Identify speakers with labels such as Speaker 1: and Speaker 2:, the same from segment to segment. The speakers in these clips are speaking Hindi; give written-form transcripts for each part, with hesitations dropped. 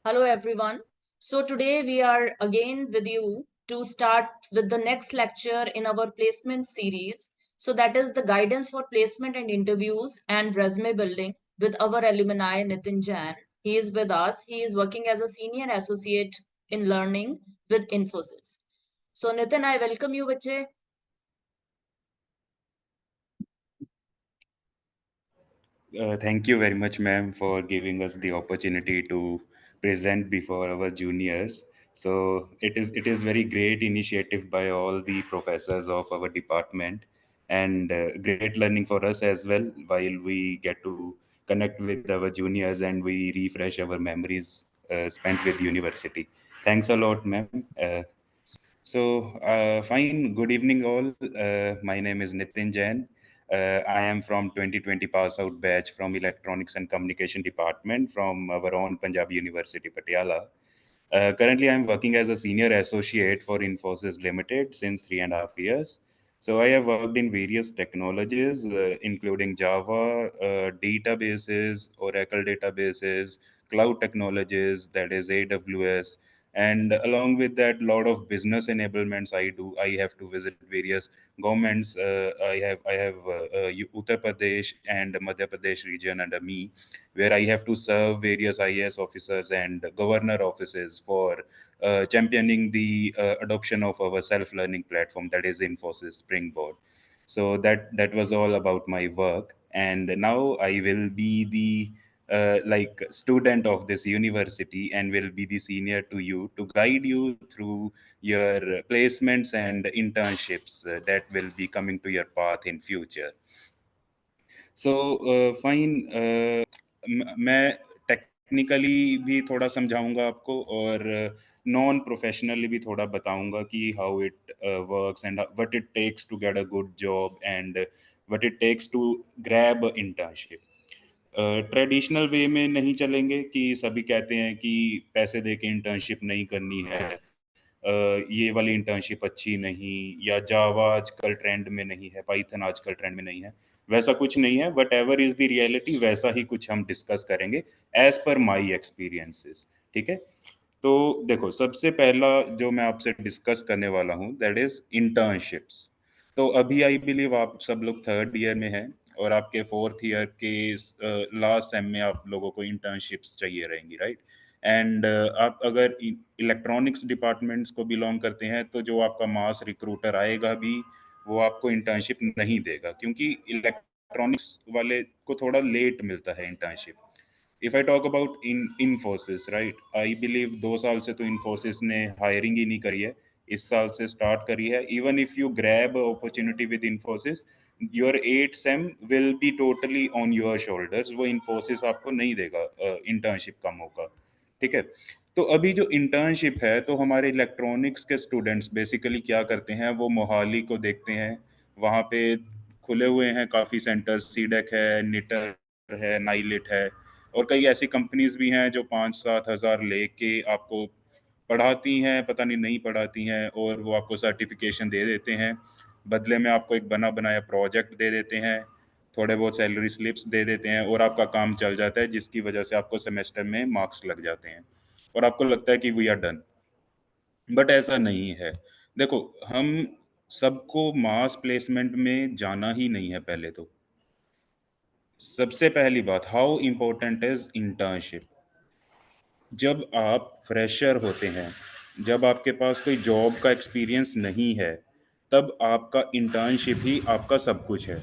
Speaker 1: Hello, everyone. So, today we are again with you to start with the next lecture in our placement series. So, that is the guidance for placement and interviews and resume building with our alumni Nitin Jain. He is with us. He is working as a senior associate in learning with Infosys. So, Nitin, I welcome you, Bache.
Speaker 2: Thank you very much, ma'am, for giving us the opportunity to present before our juniors. So it is very great initiative by all the professors of our department, and great learning for us as well while we get to connect with our juniors and we refresh our memories spent with university. Thanks a lot, ma'am. Fine. Good evening, all. My name is Nitin Jain. I am from 2020 pass out batch from Electronics and Communication Department from our own Punjab University, Patiala. Currently, I'm working as a senior associate for Infosys Limited since 3.5 years. So I have worked in various technologies, including Java, databases, Oracle databases, cloud technologies, that is AWS, and along with that, lot of business enablements I do. I have to visit various governments. I have Uttar Pradesh and Madhya Pradesh region under me, where I have to serve various IAS officers and governor offices for championing the adoption of our self-learning platform, that is Infosys Springboard. So that was all about my work, and now I will be the like student of this university and will be the senior to you to guide you through your placements and internships that will be coming to your path in future. So fine, मैं टेक्निकली भी थोड़ा समझाऊंगा आपको, और नॉन प्रोफेशनली भी थोड़ा बताऊंगा कि how it works and what it takes to get a good job and what it takes to grab internship. Traditional way में नहीं चलेंगे कि सभी कहते हैं कि पैसे दे के इंटर्नशिप नहीं करनी है, ये वाली इंटर्नशिप अच्छी नहीं, या जावा आजकल ट्रेंड में नहीं है, पाइथन आजकल ट्रेंड में नहीं है. वैसा कुछ नहीं है. What ever is the reality वैसा ही कुछ हम डिस्कस करेंगे एज पर माई एक्सपीरियंसेस. ठीक है. तो देखो, सबसे पहला जो मैं आपसे डिस्कस करने वाला हूँ दैट इज इंटर्नशिप्स. तो अभी आई बिलीव आप सब लोग थर्ड ईयर में हैं, और आपके फोर्थ ईयर के लास्ट सेम में आप लोगों को इंटर्नशिप्स चाहिए रहेंगी, राइट? एंड आप अगर इलेक्ट्रॉनिक्स डिपार्टमेंट्स को बिलोंग करते हैं तो जो आपका मास रिक्रूटर आएगा भी, वो आपको इंटर्नशिप नहीं देगा, क्योंकि इलेक्ट्रॉनिक्स वाले को थोड़ा लेट मिलता है internship. If I talk about in Infosys, right, I believe 2 साल से तो इन्फोसिस ने हायरिंग ही नहीं करी है. इस साल से स्टार्ट करी है. Even if you grab opportunity with Infosys, your 8 same will be totally on your shoulders. वो इन्फोसिस आपको नहीं देगा इंटर्नशिप का मौका. ठीक है. तो अभी जो इंटर्नशिप है, तो हमारे इलेक्ट्रॉनिक्स के स्टूडेंट्स बेसिकली क्या करते हैं, वो मोहाली को देखते हैं. वहाँ पे खुले हुए हैं काफ़ी सेंटर्स, सीडेक है, निटर है, नाइलिट है, और कई ऐसी कंपनीज भी हैं जो 5-7 हज़ार लेके आपको पढ़ाती हैं, पता नहीं पढ़ाती हैं, और वो आपको सर्टिफिकेशन दे देते हैं. बदले में आपको एक बना बनाया प्रोजेक्ट दे देते हैं, थोड़े बहुत सैलरी स्लिप्स दे देते हैं, और आपका काम चल जाता है, जिसकी वजह से आपको सेमेस्टर में मार्क्स लग जाते हैं और आपको लगता है कि वी आर डन. बट ऐसा नहीं है. देखो, हम सबको मास प्लेसमेंट में जाना ही नहीं है. पहले तो सबसे पहली बात, हाउ इम्पोर्टेंट इज इंटर्नशिप. जब आप फ्रेशर होते हैं, जब आपके पास कोई जॉब का एक्सपीरियंस नहीं है, तब आपका इंटर्नशिप ही आपका सब कुछ है.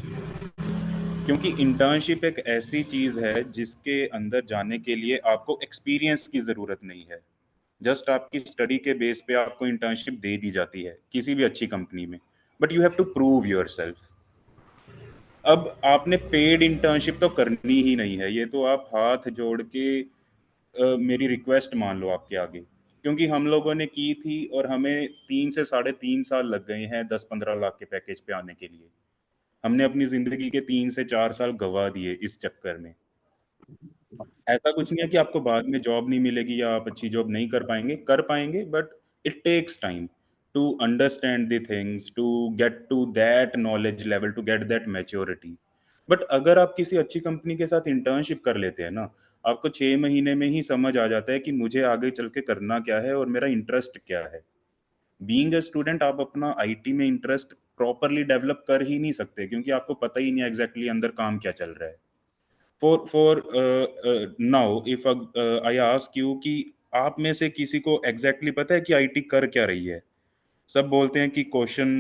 Speaker 2: क्योंकि इंटर्नशिप एक ऐसी चीज़ है जिसके अंदर जाने के लिए आपको एक्सपीरियंस की ज़रूरत नहीं है. जस्ट आपकी स्टडी के बेस पे आपको इंटर्नशिप दे दी जाती है किसी भी अच्छी कंपनी में, but you have to prove yourself. अब आपने पेड इंटर्नशिप तो करनी ही नहीं है. ये तो आप हाथ जोड़ के मेरी रिक्वेस्ट मान लो आपके आगे, क्योंकि हम लोगों ने की थी और हमें 3 से 3.5 साल लग गए हैं 10-15 लाख के पैकेज पे आने के लिए. हमने अपनी जिंदगी के 3 से 4 साल गवा दिए इस चक्कर में. ऐसा कुछ नहीं है कि आपको बाद में जॉब नहीं मिलेगी या आप अच्छी जॉब नहीं कर पाएंगे, but it takes time to understand the things, to get to that knowledge level, to get that maturity. But अगर आप किसी अच्छी कंपनी के साथ इंटर्नशिप कर लेते हैं ना, आपको 6 महीने में ही समझ आ जाता है कि मुझे आगे चल के करना क्या है और मेरा इंटरेस्ट क्या है। बीइंग अ स्टूडेंट आप अपना आईटी में इंटरेस्ट प्रॉपरली डेवलप कर ही नहीं सकते, क्योंकि आपको पता ही नहीं एग्जैक्टली अंदर काम क्या चल रहा है। For now if I ask you कि आप में से किसी को एग्जैक्टली पता है कि आईटी कर क्या रही है? सब बोलते हैं कि क्वेश्चन,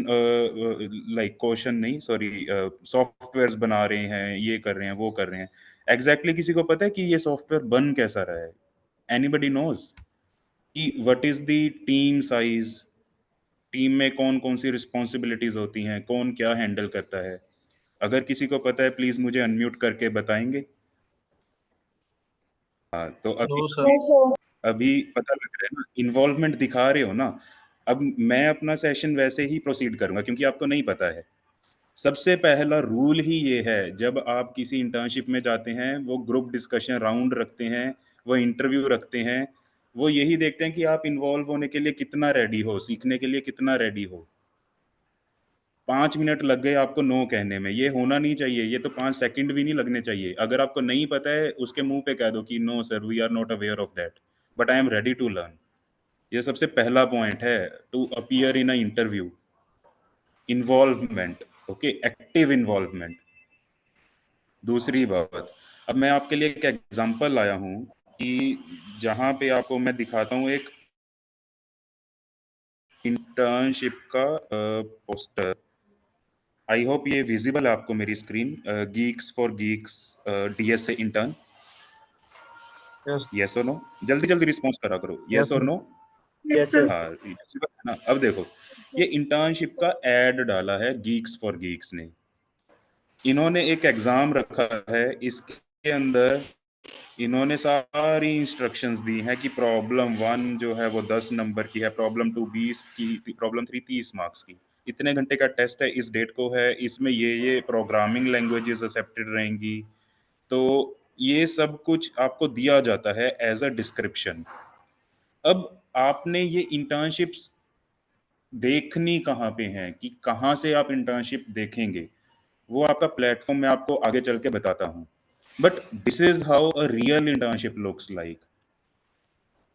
Speaker 2: लाइक क्वेश्चन नहीं, सॉरी, सॉफ्टवेयर्स बना रहे हैं, ये कर रहे हैं, वो कर रहे हैं। एग्जैक्टली किसी को पता है कि ये सॉफ्टवेयर बन कैसा रहा है? एनीबडी नोज कि what is the team size, team में कौन कौन सी रिस्पॉन्सिबिलिटीज होती हैं, कौन क्या हैंडल करता है? अगर किसी को पता है प्लीज मुझे अनम्यूट करके बताएंगे। हाँ, तो अभी
Speaker 3: नो सर।
Speaker 2: अभी पता लग रहा है ना, इन्वॉल्वमेंट दिखा रहे हो ना। अब मैं अपना सेशन वैसे ही प्रोसीड करूंगा क्योंकि आपको नहीं पता है। सबसे पहला रूल ही ये है, जब आप किसी इंटर्नशिप में जाते हैं वो ग्रुप डिस्कशन राउंड रखते हैं, वो इंटरव्यू रखते हैं, वो यही देखते हैं कि आप इन्वॉल्व होने के लिए कितना रेडी हो, सीखने के लिए कितना रेडी हो। 5 मिनट लग गए आपको नो कहने में, ये होना नहीं चाहिए। ये तो 5 सेकंड भी नहीं लगने चाहिए। अगर आपको नहीं पता है उसके मुंह पे कह दो कि no sir, we are not aware of that, but I am ready to learn. ये सबसे पहला पॉइंट है to appear in a interview. Involvement, okay, active involvement. दूसरी बात, अब मैं आपके लिए एक एग्जांपल लाया हूं कि जहां पे आपको मैं दिखाता हूं एक इंटर्नशिप का पोस्टर। आई होप ये विजिबल है आपको मेरी screen. Geeks for Geeks, DSA intern.
Speaker 3: Yes.
Speaker 2: Yes और नो? जल्दी जल्दी रिस्पॉन्स करा करो,
Speaker 3: यस
Speaker 2: यस और
Speaker 3: सर।
Speaker 2: नो।
Speaker 3: Yes sir.
Speaker 2: हाँ, visible है ना? अब देखो, ये इंटर्नशिप का एड डाला है गीक्स फॉर गीक्स ने। इन्होंने एक एग्जाम रखा है, इसके अंदर इन्होंने सारी इंस्ट्रक्शंस दी हैं कि प्रॉब्लम 1 जो है वो 10 नंबर की है, प्रॉब्लम 2 20 की, प्रॉब्लम 3 30 मार्क्स की। इतने घंटे का टेस्ट है, इस डेट को है, इसमें ये प्रोग्रामिंग लैंग्वेजेस एक्सेप्टेड रहेंगी। तो ये सब कुछ आपको दिया जाता है एज अ डिस्क्रिप्शन। अब आपने ये इंटर्नशिप्स देखनी कहाँ पे हैं, कि कहाँ से आप इंटर्नशिप देखेंगे, वो आपका प्लेटफॉर्म मैं आपको आगे चल के बताता हूँ। But this is how a real internship looks like.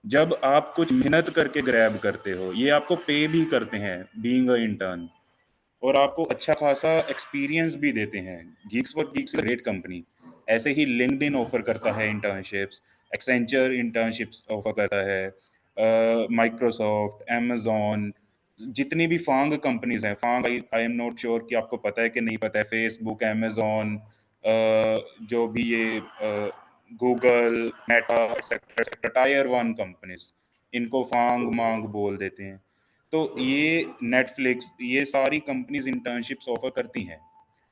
Speaker 2: जब आप कुछ मेहनत करके ग्रैब करते हो, ये आपको पे भी करते हैं बीइंग अ इंटर्न, और आपको अच्छा खासा एक्सपीरियंस भी देते हैं। Geeks for Geeks great company. ऐसे ही लिंक्डइन ऑफर करता है इंटर्नशिप्स, एक्सेंचर इंटर्नशिप्स ऑफर करता है, माइक्रोसॉफ्ट, amazon, जितनी भी फांग कंपनीज हैं, फांग, आई एम नॉट श्योर कि आपको पता है कि नहीं पता है, फेसबुक, amazon, जो भी ये Google, Meta, etcetera, tyre 1 companies, इनको फांग मांग बोल देते हैं। तो ये नेटफ्लिक्स, ये सारी कंपनीज इंटर्नशिप्स ऑफर करती हैं।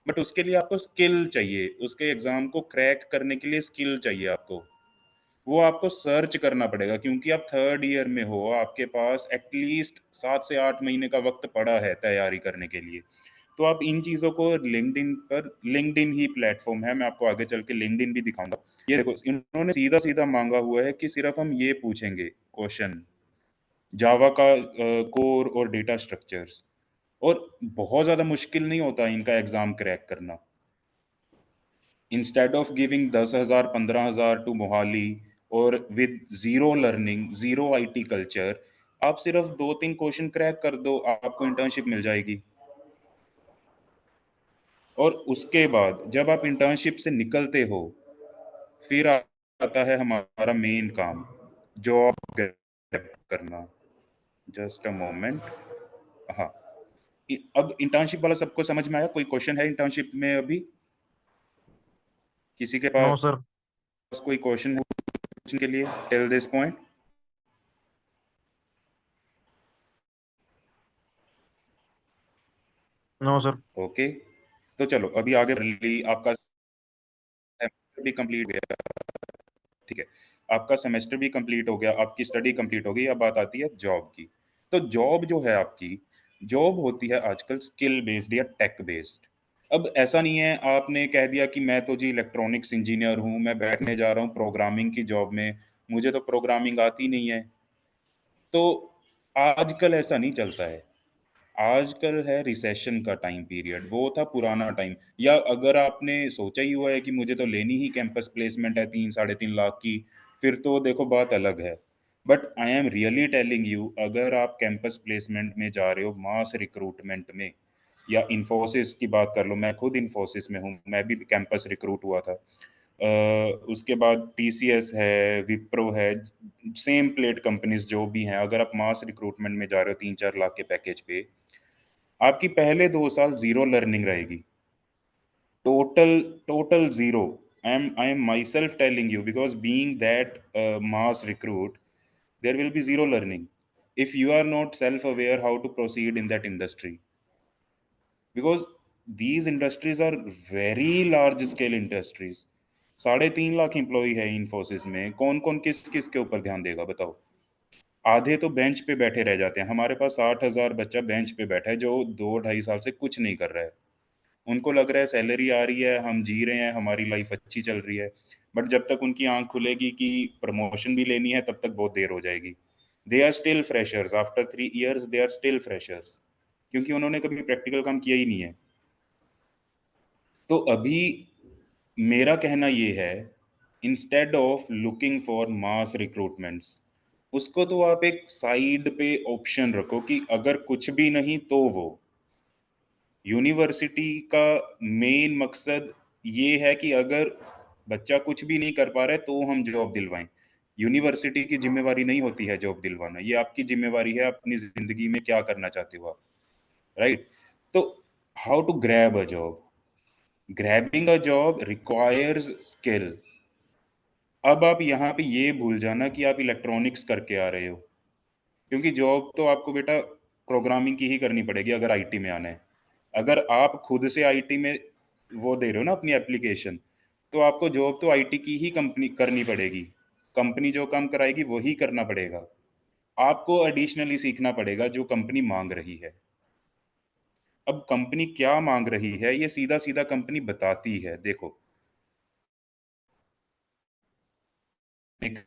Speaker 2: बट उसके लिए आपको स्किल चाहिए, उसके एग्जाम को क्रैक करने के लिए स्किल चाहिए आपको। वो आपको सर्च करना पड़ेगा, क्योंकि आप थर्ड ईयर में हो, आपके पास एटलीस्ट 7 से 8 महीने का वक्त पड़ा है तैयारी करने के लिए। तो आप इन चीज़ों को लिंक्डइन पर, लिंक्डइन ही प्लेटफॉर्म है, मैं आपको आगे चल के लिंक्डइन भी दिखाऊंगा। ये देखो, इन्होंने सीधा सीधा मांगा हुआ है कि सिर्फ हम ये पूछेंगे क्वेश्चन, जावा का कोर और डेटा स्ट्रक्चर्स। और बहुत ज़्यादा मुश्किल नहीं होता इनका एग्ज़ाम क्रैक करना। Instead of giving 10,000 15,000 to Mohali और with zero learning, zero IT culture, आप सिर्फ 2 3 क्वेश्चन क्रैक कर दो, आपको इंटर्नशिप मिल जाएगी। और उसके बाद जब आप इंटर्नशिप से निकलते हो, फिर आता है हमारा मेन काम, जॉब करना। Just a moment. हाँ, अब इंटर्नशिप वाला सबको समझ में आया? कोई क्वेश्चन है इंटर्नशिप में अभी किसी के
Speaker 3: नो
Speaker 2: पास?
Speaker 3: सर।
Speaker 2: कोई क्वेश्चन है के लिए till this point?
Speaker 3: No sir.
Speaker 2: Okay, तो चलो अभी आगे आपका सेमेस्टर भी कंप्लीट हो गया। ठीक है, आपका सेमेस्टर भी कंप्लीट हो गया, आपकी स्टडी कंप्लीट हो गई। अब बात आती है जॉब की। तो जॉब जो है आपकी, जॉब होती है आजकल स्किल बेस्ड या टेक बेस्ड। अब ऐसा नहीं है आपने कह दिया कि मैं तो जी इलेक्ट्रॉनिक्स इंजीनियर हूँ, मैं बैठने जा रहा हूँ प्रोग्रामिंग की जॉब में, मुझे तो प्रोग्रामिंग आती नहीं है। तो आजकल ऐसा नहीं चलता है। आजकल है रिसेशन का टाइम पीरियड, वो था पुराना टाइम। या अगर आपने सोचा ही हुआ है कि मुझे तो लेनी ही कैंपस प्लेसमेंट है 3-3.5 लाख की, फिर तो देखो बात अलग है। But I am really telling you, अगर आप कैंपस प्लेसमेंट में जा रहे हो, मास रिक्रूटमेंट में, या इन्फोसिस की बात कर लो, मैं खुद इन्फोसिस में हूँ, मैं भी कैंपस रिक्रूट हुआ था। उसके बाद टीसीएस है, विप्रो है, सेम प्लेट कंपनीज जो भी हैं, अगर आप मास रिक्रूटमेंट में जा रहे हो 3-4 लाख के पैकेज पे, आपकी पहले 2 साल जीरो लर्निंग रहेगी। Total total zero. I am my self telling you, because being that mass recruit, there will be zero learning if you are not self aware how to proceed in that industry, because these industries are very large scale industries। 3.5 lakh employ है इन्फोसिस में, कौन कौन किस किस के ऊपर ध्यान देगा बताओ? आधे तो बेंच पे बैठे रह जाते हैं। हमारे पास 60,000 बच्चा बेंच पे बैठा है जो 2-2.5 साल से कुछ नहीं कर रहा है। उनको लग रहा है सैलरी आ रही है, हम जी रहे हैं, हमारी लाइफ अच्छी चल रही है। बट जब तक उनकी आंख खुलेगी कि प्रमोशन भी लेनी है, तब तक बहुत देर हो जाएगी। They are still freshers after 3 years, they are still freshers, क्योंकि उन्होंने कभी प्रैक्टिकल काम किया ही नहीं है। तो अभी मेरा कहना ये है, instead of looking for mass recruitments, उसको तो आप एक साइड पे ऑप्शन रखो कि अगर कुछ भी नहीं तो वो। यूनिवर्सिटी का मेन मकसद ये है कि अगर बच्चा कुछ भी नहीं कर पा रहा है तो हम जॉब दिलवाएं। यूनिवर्सिटी की जिम्मेवारी नहीं होती है जॉब दिलवाना, ये आपकी जिम्मेवारी है अपनी जिंदगी में क्या करना चाहते हो आप, राइट? तो how to grab a job? Grabbing a job requires skill. अब आप यहाँ पे ये भूल जाना कि आप इलेक्ट्रॉनिक्स करके आ रहे हो, क्योंकि जॉब तो आपको बेटा प्रोग्रामिंग की ही करनी पड़ेगी अगर आईटी में आना है। अगर आप खुद से आईटी में वो दे रहे हो ना अपनी एप्लीकेशन, तो आपको जॉब तो आईटी की ही कंपनी करनी पड़ेगी। कंपनी जो काम कराएगी वही करना पड़ेगा। आपको एडिशनली सीखना पड़ेगा जो कंपनी मांग रही है। अब कंपनी क्या मांग रही है ये सीधा सीधा कंपनी बताती है। देखो, एक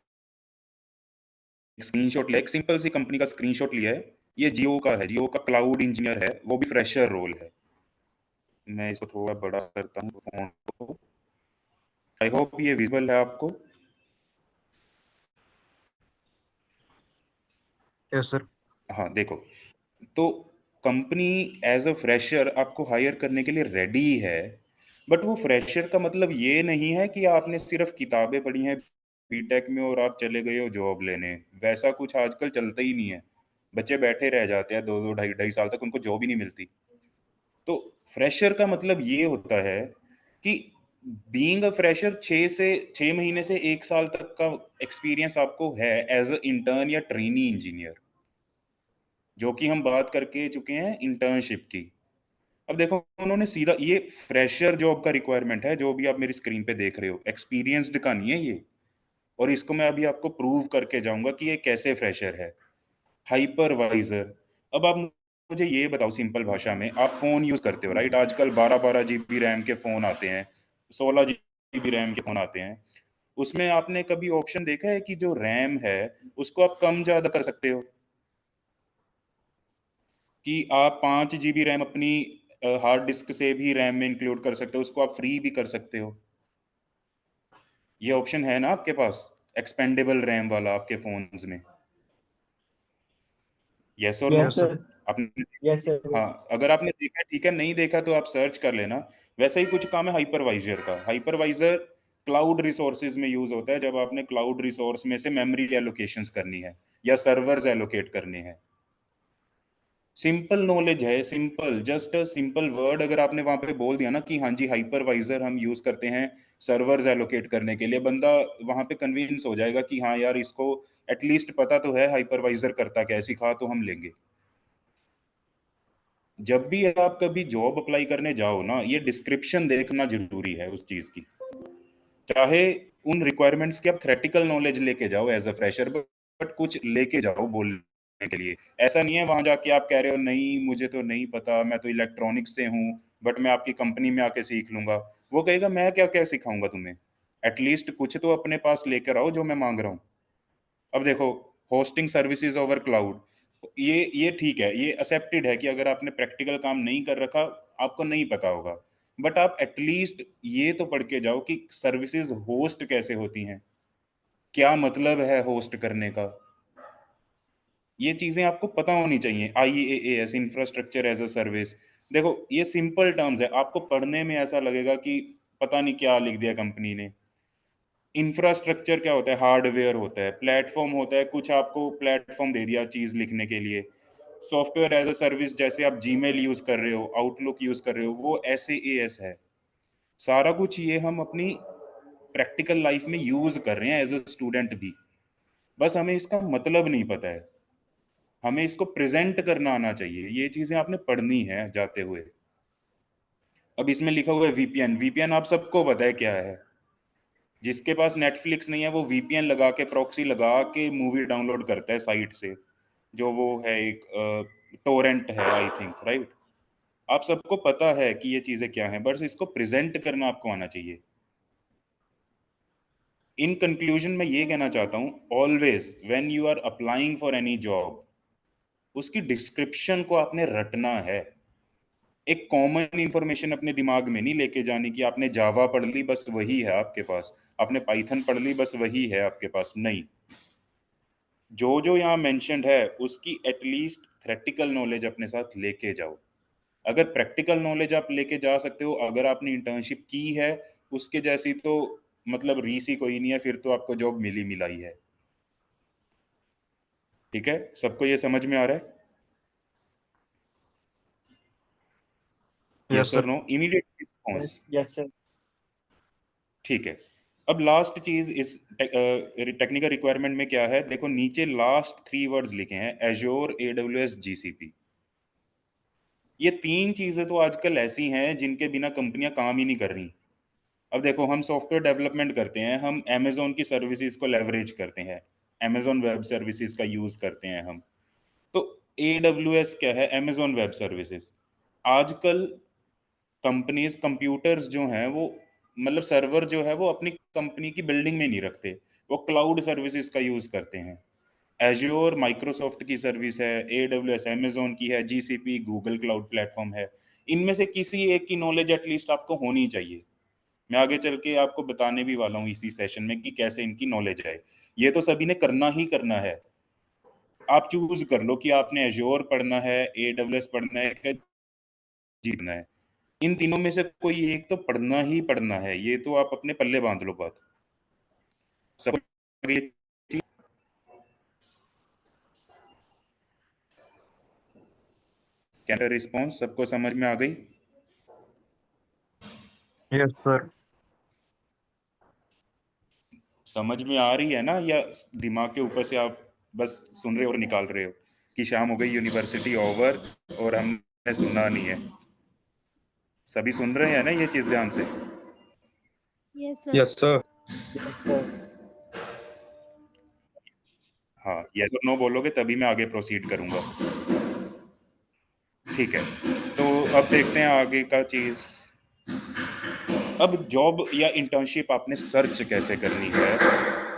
Speaker 2: स्क्रीनशॉट लिया, एक सिंपल सी कंपनी का स्क्रीनशॉट लिया है। ये जियो का है, जियो का क्लाउड इंजीनियर है, वो भी फ्रेशर रोल है। मैं इसको थोड़ा बड़ा करता हूँ फोन को। आई होप ये विजुअल है आपको।
Speaker 3: Yes sir.
Speaker 2: हाँ देखो, तो कंपनी एज अ फ्रेशर आपको हायर करने के लिए रेडी है। बट वो फ्रेशर का मतलब ये नहीं है कि आपने सिर्फ किताबें पढ़ी हैं बीटेक में और आप चले गए हो जॉब लेने। वैसा कुछ आजकल चलता ही नहीं है। बच्चे बैठे रह जाते हैं 2-2 ढाई-ढाई साल तक, उनको जॉब ही नहीं मिलती। तो फ्रेशर का मतलब ये होता है कि बीइंग अ फ्रेशर 6 महीने से 1 साल तक का एक्सपीरियंस आपको है एज अ इंटर्न या ट्रेनी इंजीनियर, जो कि हम बात करके चुके हैं इंटर्नशिप की। अब देखो, उन्होंने सीधा ये फ्रेशर जॉब का रिक्वायरमेंट है, जो भी आप मेरी स्क्रीन पे देख रहे हो, एक्सपीरियंसड का नहीं है ये। और इसको मैं अभी आपको प्रूव करके जाऊंगा कि ये कैसे फ्रेशर है। हाइपरवाइजर। अब आप मुझे ये बताओ सिंपल भाषा में, आप फोन यूज करते हो राइट? आजकल 12-12 GB रैम के फोन आते हैं, 16 GB रैम के फोन आते हैं। उसमें आपने कभी ऑप्शन देखा है कि जो रैम है उसको आप कम ज्यादा कर सकते हो? कि आप 5 GB रैम अपनी हार्ड डिस्क से भी रैम में इंक्लूड कर सकते हो, उसको आप फ्री भी कर सकते हो। ये ऑप्शन है ना आपके पास, एक्सपेंडेबल रैम वाला आपके फोन्स में? यस और नो?
Speaker 3: Yes sir.
Speaker 2: आपने?
Speaker 4: Yes sir.
Speaker 2: हाँ, अगर आपने देखा है ठीक है, नहीं देखा तो आप सर्च कर लेना। वैसा ही कुछ काम है हाइपरवाइजर का। हाइपरवाइजर क्लाउड रिसोर्सेज में यूज होता है, जब आपने क्लाउड रिसोर्स में से मेमोरी एलोकेशंस करनी है या सर्वर्स एलोकेट करने हैं। सिंपल नॉलेज है, simple, just a simple word अगर आपने वहां पे बोल दिया ना कि हाँ जी हाइपरवाइजर हम यूज करते हैं सर्वर्स एलोकेट करने के लिए, बंदा वहां पे कन्विंस हो जाएगा कि हाँ यार इसको एटलीस्ट पता तो है हाइपरवाइजर करता क्या है, सिखा तो हम लेंगे। जब भी आप कभी जॉब अप्लाई करने जाओ ना, ये डिस्क्रिप्शन देखना जरूरी है उस चीज की। चाहे उन रिक्वायरमेंट्स की आप थ्रेटिकल नॉलेज लेके जाओ एज अ फ्रेशर, बट कुछ लेके जाओ बोलने के लिए। ऐसा नहीं है वहां जाके आप कह रहे हो नहीं मुझे तो नहीं पता, मैं तो इलेक्ट्रॉनिक्स से हूँ, बट मैं आपकी कंपनी में आके सीख लूंगा। वो कहेगा मैं क्या क्या सिखाऊंगा तुम्हें, एटलीस्ट कुछ तो अपने पास लेकर आओ जो मैं मांग रहा हूँ। अब देखो, होस्टिंग सर्विसेज ओवर क्लाउड, ये ठीक है, ये एक्सेप्टेड है कि अगर आपने प्रैक्टिकल काम नहीं कर रखा, आपको नहीं पता होगा, बट आप एटलीस्ट ये तो पढ़ के जाओ कि सर्विसेज होस्ट कैसे होती हैं, क्या मतलब है होस्ट करने का। ये चीजें आपको पता होनी चाहिए। IaaS, infrastructure as a service, देखो ये सिंपल टर्म्स है, आपको पढ़ने में ऐसा लगेगा कि पता नहीं क्या लिख दिया कंपनी ने। इंफ्रास्ट्रक्चर क्या होता है? हार्डवेयर होता है, प्लेटफॉर्म होता है, कुछ आपको प्लेटफॉर्म दे दिया चीज लिखने के लिए। सॉफ्टवेयर एज अ सर्विस, जैसे आप जीमेल यूज कर रहे हो, आउटलुक यूज कर रहे हो, वो SaaS है। सारा कुछ ये हम अपनी प्रैक्टिकल लाइफ में यूज कर रहे हैं एज अ स्टूडेंट भी, बस हमें इसका मतलब नहीं पता है। हमें इसको प्रेजेंट करना आना चाहिए, ये चीजें आपने पढ़नी है जाते हुए। अब इसमें लिखा हुआ है VPN। VPN आप सबको पता है क्या है। जिसके पास नेटफ्लिक्स नहीं है वो VPN लगा के, प्रॉक्सी लगा के मूवी डाउनलोड करता है साइट से, जो वो है एक टोरेंट है आई थिंक, राइट। आप सबको पता है कि ये चीजें क्या हैं, बस इसको प्रेजेंट करना आपको आना चाहिए। इन कंक्लूजन में ये कहना चाहता हूं, always when you are applying for any job, उसकी डिस्क्रिप्शन को आपने रटना है। एक कॉमन इंफॉर्मेशन अपने दिमाग में नहीं लेके जानी कि आपने जावा पढ़ ली बस वही है आपके पास, आपने पाइथन पढ़ ली बस वही है आपके पास, नहीं। जो जो यहाँ मेंशन्ड है उसकी एटलीस्ट थ्योरेटिकल नॉलेज अपने साथ लेके जाओ। अगर प्रैक्टिकल नॉलेज आप लेके जा सकते हो, अगर आपने इंटर्नशिप की है, उसके जैसी तो मतलब रीस ही कोई नहीं है, फिर तो आपको जॉब मिली मिलाई है। ठीक है, सबको ये समझ में आ रहा है?
Speaker 3: Yes,
Speaker 2: यस और
Speaker 3: sir.
Speaker 2: No, immediate response.
Speaker 4: Yes, sir.
Speaker 2: ठीक है। अब लास्ट चीज इस टेक्निकल रिक्वायरमेंट में क्या है, देखो नीचे लास्ट 3 वर्ड्स लिखे हैं, एज्योर, AWS, GCP। ये 3 चीजें तो आजकल ऐसी हैं जिनके बिना कंपनियां काम ही नहीं कर रही। अब देखो, हम सॉफ्टवेयर डेवलपमेंट करते हैं, हम अमेजोन की सर्विसेज को लेवरेज करते हैं, अमेजोन वेब सर्विसेज का यूज करते हैं हम। तो AWS क्या है? Amazon web services. आजकल कंपनीज कंप्यूटर्स जो हैं वो, मतलब सर्वर जो है वो अपनी कंपनी की बिल्डिंग में नहीं रखते, वो क्लाउड सर्विसेज का यूज करते हैं। एज्योर माइक्रोसॉफ्ट की सर्विस है, AWS अमेजोन की है, GCP गूगल क्लाउड प्लेटफॉर्म है। इनमें से किसी एक की नॉलेज एटलीस्ट आपको होनी चाहिए। मैं आगे चल के आपको बताने भी वाला हूँ इसी सेशन में कि कैसे इनकी नॉलेज है। ये तो सभी ने करना ही करना है। आप चूज कर लो कि आपने एज्योर पढ़ना है, AWS पढ़ना है, क्या जीतना है। इन तीनों में से कोई एक तो पढ़ना ही पढ़ना है, ये तो आप अपने पल्ले बांध लो बात। सब कैंटर रिस्पॉन्स सबको समझ में आ गई?
Speaker 3: Yes, sir.
Speaker 2: समझ में आ रही है ना, या दिमाग के ऊपर से आप बस सुन रहे हो और निकाल रहे हो कि शाम हो गई, यूनिवर्सिटी ओवर और हमने सुना नहीं है? सभी सुन रहे हैं ना ये चीज ध्यान से?
Speaker 5: Yes, sir.
Speaker 3: Yes, sir.
Speaker 4: Yes, sir.
Speaker 2: हाँ, यस और नो बोलोगे तभी मैं आगे प्रोसीड करूंगा। ठीक है, तो अब देखते हैं आगे का चीज। अब जॉब या इंटर्नशिप आपने सर्च कैसे करनी है,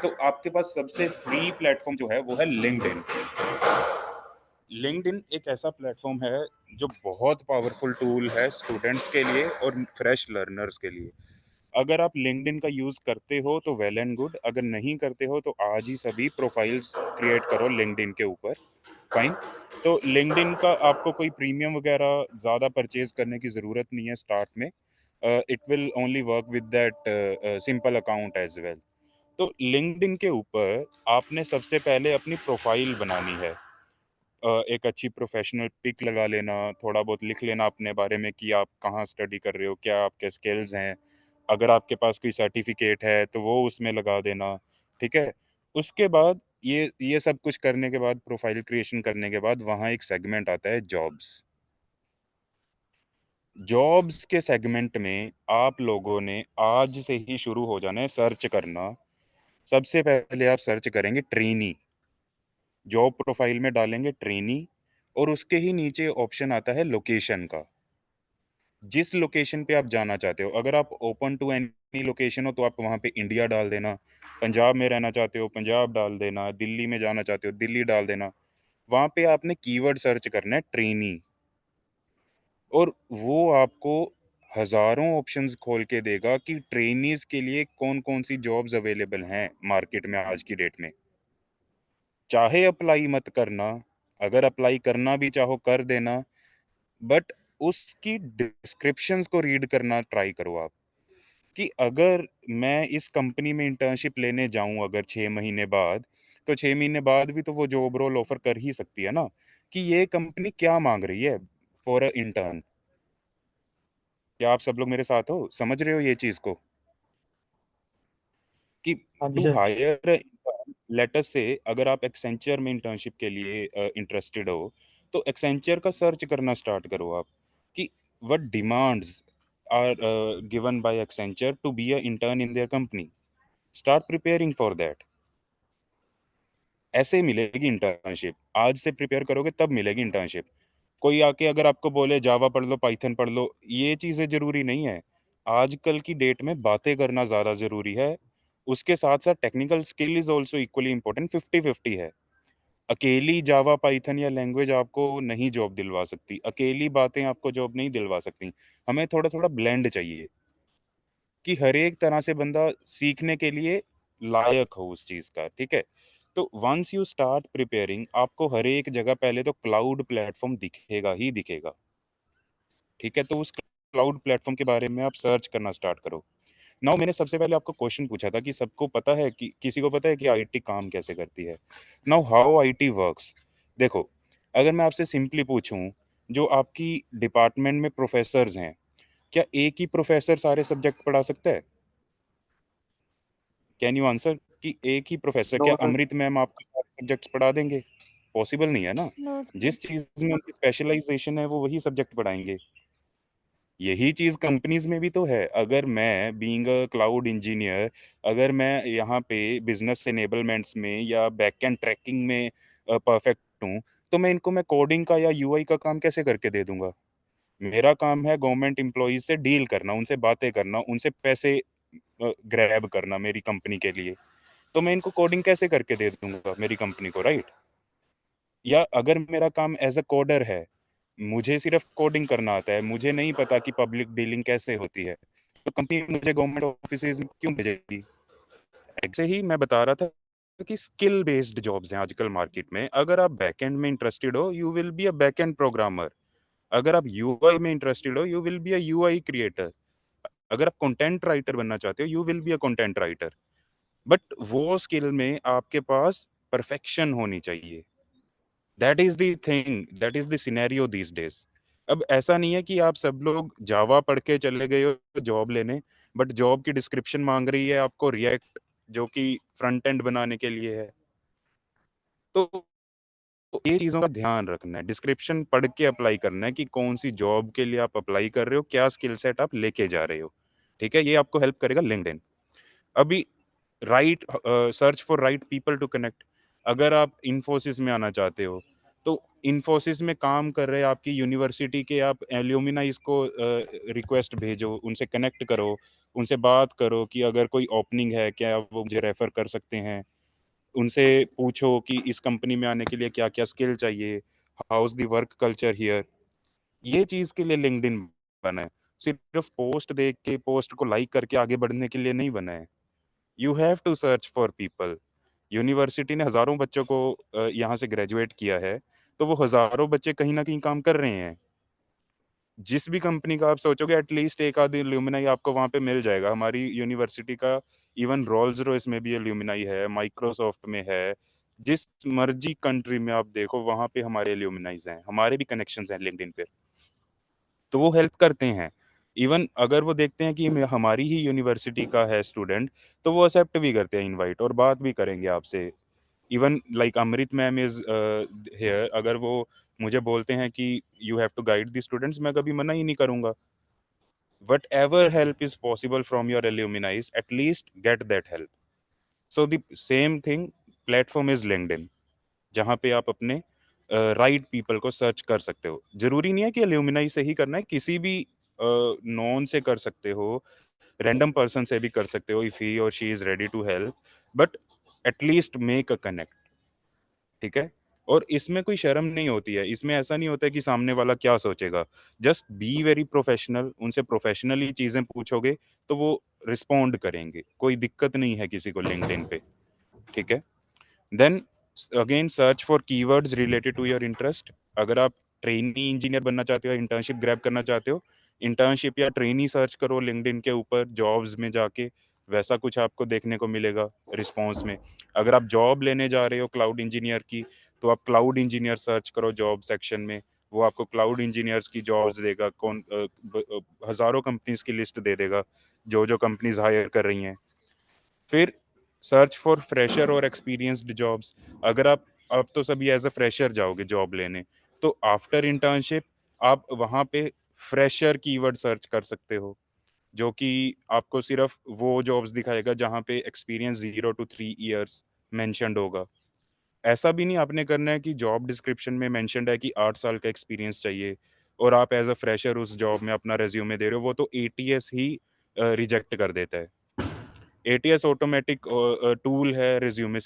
Speaker 2: तो आपके पास सबसे फ्री प्लेटफॉर्म जो है वो है लिंक्डइन। लिंक्डइन एक ऐसा प्लेटफॉर्म है जो बहुत पावरफुल टूल है स्टूडेंट्स के लिए और फ्रेश लर्नर्स के लिए। अगर आप लिंक्डइन का यूज़ करते हो तो वेल एंड गुड, अगर नहीं करते हो तो आज ही सभी प्रोफाइल्स क्रिएट करो लिंक्डइन के ऊपर। फाइन। तो लिंक्डइन का आपको कोई प्रीमियम वगैरह ज़्यादा परचेज करने की ज़रूरत नहीं है स्टार्ट में। It will only work with that simple account as well. तो लिंक्डइन के ऊपर आपने सबसे पहले अपनी प्रोफाइल बनानी है। एक अच्छी प्रोफेशनल पिक लगा लेना, थोड़ा बहुत लिख लेना अपने बारे में कि आप कहाँ स्टडी कर रहे हो, क्या आपके स्किल्स हैं। अगर आपके पास कोई सर्टिफिकेट है तो वो उसमें लगा देना। ठीक है। उसके बाद ये सब कुछ करने के बाद, प्रोफाइल क्रिएशन करने के बाद, वहाँ एक सेगमेंट आता है जॉब्स। जॉब्स के सेगमेंट में आप लोगों ने आज से ही शुरू हो जाना है सर्च करना। सबसे पहले आप सर्च करेंगे ट्रेनी, जॉब प्रोफाइल में डालेंगे ट्रेनी, और उसके ही नीचे ऑप्शन आता है लोकेशन का। जिस लोकेशन पे आप जाना चाहते हो, अगर आप ओपन टू एनी लोकेशन हो तो आप वहाँ पे इंडिया डाल देना, पंजाब में रहना चाहते हो पंजाब डाल देना, दिल्ली में जाना चाहते हो दिल्ली डाल देना। वहां पे आपने कीवर्ड सर्च करना है ट्रेनी, और वो आपको हजारों ऑप्शंस खोल के देगा कि ट्रेनीज के लिए कौन कौन सी जॉब्स अवेलेबल हैं मार्केट में आज की डेट में। चाहे अप्लाई मत करना, अगर अप्लाई करना भी चाहो कर देना, बट उसकी डिस्क्रिप्शंस को रीड करना ट्राई करो आप, कि अगर मैं इस कंपनी में इंटर्नशिप लेने जाऊं अगर 6 महीने बाद, तो 6 महीने बाद भी तो वो जॉब रोल ऑफर कर ही सकती है ना, कि ये कंपनी क्या मांग रही है फॉर अ इंटर्न। क्या आप सब लोग मेरे साथ हो, समझ रहे हो ये चीज को, कि
Speaker 3: हाँ जी
Speaker 2: टू
Speaker 3: सर।
Speaker 2: हायर लेटस से अगर आप एक्सेंचर में इंटर्नशिप के लिए इंटरेस्टेड हो, तो एक्सेंचर का सर्च करना स्टार्ट करो आप, कि what demands are given by Accenture to be a intern in their company. Start preparing for that. ऐसे मिलेगी इंटर्नशिप, आज से प्रिपेयर करोगे तब मिलेगी इंटर्नशिप। कोई आके अगर आपको बोले जावा पढ़ लो, पाइथन पढ़ लो, ये चीजें जरूरी नहीं है। आजकल की डेट में बातें करना ज्यादा जरूरी है, उसके साथ साथ technical skill is also equally important. 50-50 है। अकेली जावा पाइथन या लैंग्वेज आपको नहीं जॉब दिलवा सकती, अकेली बातें आपको जॉब नहीं दिलवा सकती। हमें थोड़ा थोड़ा ब्लेंड चाहिए, कि हर एक तरह से बंदा सीखने के लिए लायक हो उस चीज का, ठीक है। तो वंस यू स्टार्ट प्रिपेयरिंग, आपको हर एक जगह पहले तो क्लाउड प्लेटफॉर्म दिखेगा ही दिखेगा, ठीक है। तो उस क्लाउड प्लेटफॉर्म के बारे में आप सर्च करना स्टार्ट करो। नाउ मैंने सबसे पहले आपको क्वेश्चन पूछा था कि सबको पता है, कि किसी को पता है कि आईटी काम कैसे करती है। Now how IT works. देखो, अगर मैं आपसे सिंपली पूछूं, जो आपकी डिपार्टमेंट में प्रोफेसर्स हैं, क्या एक ही प्रोफेसर सारे सब्जेक्ट पढ़ा सकता है? कैन यू आंसर, कि एक ही प्रोफेसर,
Speaker 3: नो
Speaker 2: क्या
Speaker 3: सर।
Speaker 2: अमृत मैम आपको सारे सब्जेक्ट्स पढ़ा देंगे? पॉसिबल नहीं है ना।
Speaker 5: No, sir.
Speaker 2: जिस चीज में उनकी स्पेशलाइजेशन है वो वही सब्जेक्ट पढ़ाएंगे। यही चीज कंपनीज में भी तो है। अगर मैं बीइंग अ क्लाउड इंजीनियर, अगर मैं यहाँ पे बिजनेस एनेबलमेंट्स में या बैकएंड ट्रैकिंग में परफेक्ट हूँ, तो मैं कोडिंग का या यूआई का काम कैसे करके दे दूंगा? मेरा काम है गवर्नमेंट एम्प्लॉयज से डील करना, उनसे बातें करना, उनसे पैसे ग्रैब करना मेरी कंपनी के लिए। तो मैं इनको कोडिंग कैसे करके दे दूंगा मेरी कंपनी को, राइट? या अगर मेरा काम एज अ कोडर है, मुझे सिर्फ कोडिंग करना आता है, मुझे नहीं पता कि पब्लिक डीलिंग कैसे होती है, तो कंपनी मुझे गवर्नमेंट ऑफिस में क्यों भेजेगी? ऐसे ही मैं बता रहा था कि स्किल बेस्ड जॉब्स हैं आजकल मार्केट में। अगर आप बैकएंड में इंटरेस्टेड हो, you will be a backend programmer. अगर आप यूआई में इंटरेस्टेड हो, you will be a UI creator. अगर आप कंटेंट राइटर बनना चाहते हो, you will be a content writer. But वो स्किल में आपके पास परफेक्शन होनी चाहिए। That is the thing, that is the scenario these days. अब ऐसा नहीं है कि आप सब लोग जावा पढ़ के चले गए हो जॉब लेने, बट जॉब की डिस्क्रिप्शन मांग रही है आपको रिएक्ट, जो कि फ्रंट एंड बनाने के लिए है। तो ये चीजों का ध्यान रखना है, डिस्क्रिप्शन पढ़ के अप्लाई करना है कि कौन सी जॉब के लिए आप अप्लाई कर रहे हो, क्या स्किल सेट आप लेके जा रहे हो, ठीक है। ये आपको हेल्प करेगा लिंक्डइन। अभी right, search for right people to connect. अगर आप इंफोसिस में आना चाहते हो, तो इंफोसिस में काम कर रहे आपकी यूनिवर्सिटी के आप एल्यूमिनाइज को रिक्वेस्ट भेजो, उनसे कनेक्ट करो, उनसे बात करो कि अगर कोई ओपनिंग है क्या वो मुझे रेफर कर सकते हैं। उनसे पूछो कि इस कंपनी में आने के लिए क्या क्या स्किल चाहिए, how is the work culture here. ये चीज के लिए लिंक्डइन बना है। सिर्फ पोस्ट देख के, पोस्ट को लाइक करके आगे बढ़ने के लिए नहीं बना है। You have to search for people. University ने हजारों बच्चों को यहाँ से ग्रेजुएट किया है, तो वो हजारों बच्चे कहीं ना कहीं काम कर रहे हैं। जिस भी कंपनी का आप सोचोगे, एटलीस्ट एक आधी ल्यूमिनाई आपको वहां पे मिल जाएगा। हमारी यूनिवर्सिटी का इवन रोल्स रॉयस में भी ल्यूमिनाई है, माइक्रोसॉफ्ट में है। जिस मर्जी कंट्री में आप देखो, वहां पे हमारे ल्यूमिनाइज हैं, हमारे भी कनेक्शंस हैं लिंक्डइन पे। तो वो हेल्प करते हैं। इवन अगर वो देखते हैं कि हमारी ही यूनिवर्सिटी का है स्टूडेंट, तो वो एक्सेप्ट भी करते हैं इनवाइट, और बात भी करेंगे आपसे। Even like Amrit ma'am is here, अगर वो मुझे बोलते हैं कि you have to guide the students, मैं कभी मना ही नहीं करूंगा। Whatever help is possible from your alumni, at least get that help. So the same thing platform is LinkedIn, जहाँ पे आप अपने राइट पीपल को सर्च कर सकते हो। जरूरी नहीं है कि एल्यूमिनाई से ही करना है, किसी भी नॉन से कर सकते हो, रैंडम पर्सन से भी कर सकते हो, if he or she is ready to help. But at least make a connect, ठीक है। और इसमें कोई शर्म नहीं होती है, इसमें ऐसा नहीं होता है कि सामने वाला क्या सोचेगा। जस्ट बी वेरी प्रोफेशनल, उनसे प्रोफेशनली चीजें पूछोगे तो वो रिस्पॉन्ड करेंगे, कोई दिक्कत नहीं है किसी को लिंक्डइन पे, ठीक है। Then again search for keywords related to your interest. अगर आप ट्रेनी इंजीनियर बनना चाहते हो, इंटर्नशिप ग्रैब करना चाहते हो, इंटर्नशिप या ट्रेनी सर्च करो लिंक्डइन के ऊपर, जॉब्स में जाके वैसा कुछ आपको देखने को मिलेगा रिस्पॉन्स में। अगर आप जॉब लेने जा रहे हो क्लाउड इंजीनियर की, तो आप क्लाउड इंजीनियर सर्च करो जॉब सेक्शन में, वो आपको क्लाउड इंजीनियर्स की जॉब्स देगा, हजारों कंपनीज की लिस्ट दे देगा जो जो कंपनीज हायर कर रही हैं। फिर सर्च फॉर फ्रेशर और एक्सपीरियंस्ड जॉब्स। अगर आप अब तो सभी एज अ फ्रेशर जाओगे जॉब लेने, तो आफ्टर इंटर्नशिप आप वहां पे फ्रेशर कीवर्ड सर्च कर सकते हो, जो कि आपको सिर्फ वो जॉब्स दिखाएगा जहां पे एक्सपीरियंस 0 to 3 years मेंशन्ड होगा। ऐसा भी नहीं आपने करना है कि जॉब डिस्क्रिप्शन में मेंशन्ड है कि 8 साल का एक्सपीरियंस चाहिए और आप एज अ फ्रेशर उस जॉब में अपना रेज्यूमे दे रहे हो, वो तो एटीएस ही रिजेक्ट कर देता है। एटीएस ऑटोमेटिक टूल है रिज्यूमे